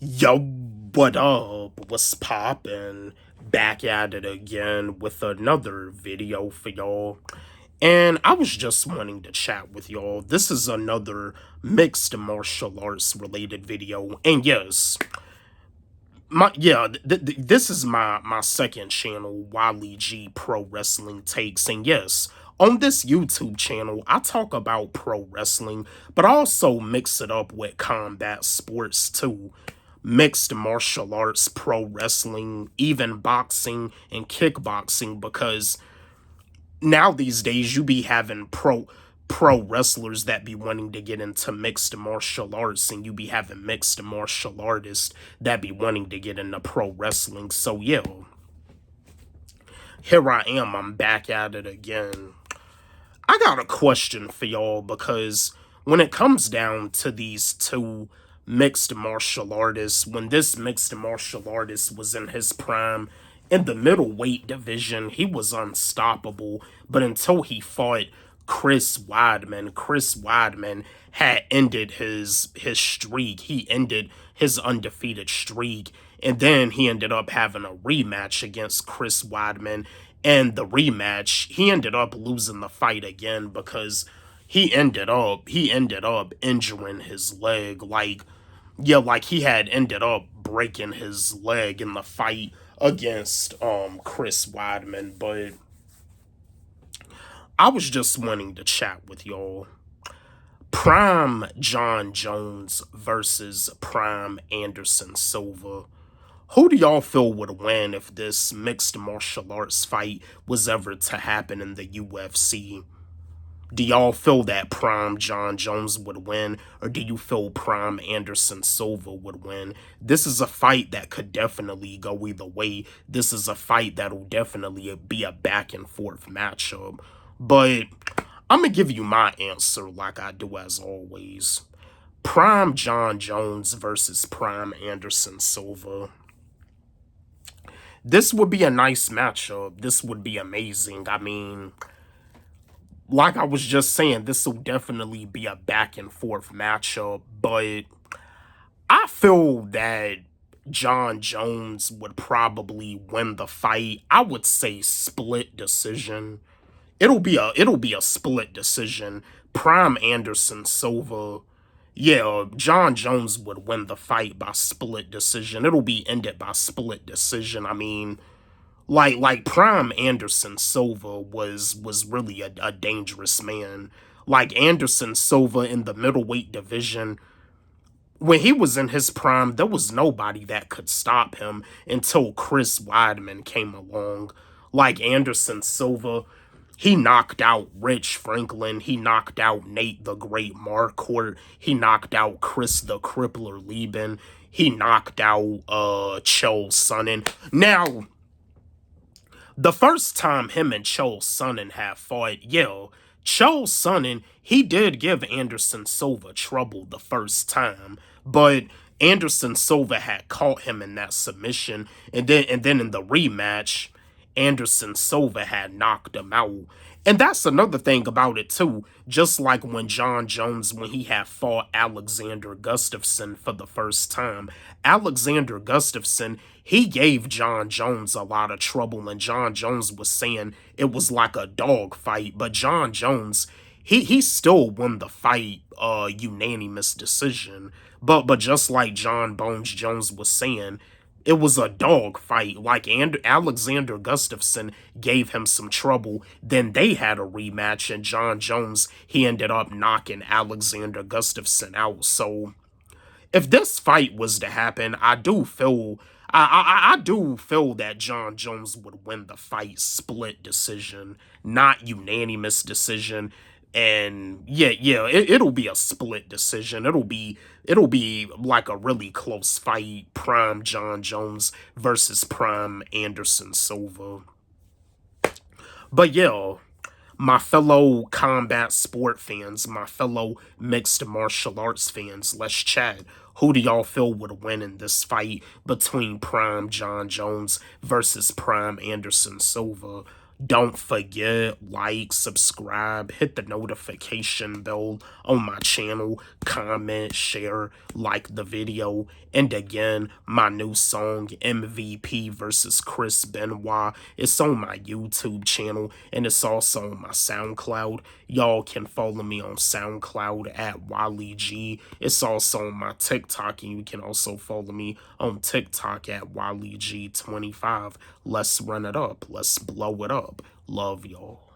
Yo, what up? What's poppin'? Back at it again with another video for y'all. And I was just wanting to chat with y'all. This is another mixed martial arts related video. And yes, this is my second channel, Wally G Pro Wrestling Takes. And yes, on this YouTube channel, I talk about pro wrestling, but I also mix it up with combat sports too. Mixed martial arts, pro wrestling, even boxing and kickboxing, because now these days you be having pro wrestlers that be wanting to get into mixed martial arts, and you be having mixed martial artists that be wanting to get into pro wrestling. So yeah, here I am, I'm back at it again. I got a question for y'all, because when it comes down to these two mixed martial artists, when this mixed martial artist was in his prime, in the middleweight division, he was unstoppable. But until he fought Chris Weidman had ended his streak. He ended his undefeated streak. And then he ended up having a rematch against Chris Weidman. And the rematch, he ended up losing the fight again, because he ended up injuring his leg. Like he had ended up breaking his leg in the fight against Chris Weidman. But I was just wanting to chat with y'all. Prime Jon Jones versus Prime Anderson Silva. Who do y'all feel would win if this mixed martial arts fight was ever to happen in the UFC? Do y'all feel that Prime Jon Jones would win, or do you feel Prime Anderson Silva would win? This is a fight that could definitely go either way. This is a fight that'll definitely be a back and forth matchup. But I'm gonna give you my answer like I do as always. Prime Jon Jones versus Prime Anderson Silva. This would be a nice matchup. This would be amazing. I mean, like I was just saying, this will definitely be a back and forth matchup, but I feel that Jon Jones would probably win the fight. I would say split decision. It'll be a split decision. Prime Anderson Silva, yeah, Jon Jones would win the fight by split decision. It'll be ended by split decision. I mean, like Prime Anderson Silva was really a dangerous man. Like Anderson Silva in the middleweight division, when he was in his prime, there was nobody that could stop him until Chris Weidman came along. Like Anderson Silva, he knocked out Rich Franklin. He knocked out Nate the Great Marquardt. He knocked out Chris the Crippler Lieben. He knocked out Chael Sonnen. Now, the first time him and Chael Sonnen have fought, yeah, Chael Sonnen, he did give Anderson Silva trouble the first time, but Anderson Silva had caught him in that submission, and then in the rematch, Anderson Silva had knocked him out. And that's another thing about it too. Just like when Jon Jones, when he had fought Alexander Gustafsson for the first time, Alexander Gustafsson, he gave Jon Jones a lot of trouble, and Jon Jones was saying it was like a dog fight. But Jon Jones, he still won the fight, unanimous decision. But just like John Bones Jones was saying, it was a dog fight. Like Alexander Gustafsson gave him some trouble. Then they had a rematch, and Jon Jones, he ended up knocking Alexander Gustafsson out. So if this fight was to happen, I do feel I do feel that Jon Jones would win the fight split decision, not unanimous decision. And it'll be a split decision. It'll be like a really close fight. Prime Jon Jones versus Prime Anderson Silva. But yeah, my fellow combat sport fans, my fellow mixed martial arts fans, let's chat. Who do y'all feel would win in this fight between Prime Jon Jones versus Prime Anderson Silva? Don't forget, like, subscribe, hit the notification bell on my channel, comment, share, like the video. And again, my new song, MVP versus Chris Benoit, it's on my YouTube channel, and it's also on my SoundCloud. Y'all can follow me on SoundCloud at Wally G. It's also on my TikTok, and you can also follow me on TikTok at WallyG25. Let's run it up. Let's blow it up. Love y'all.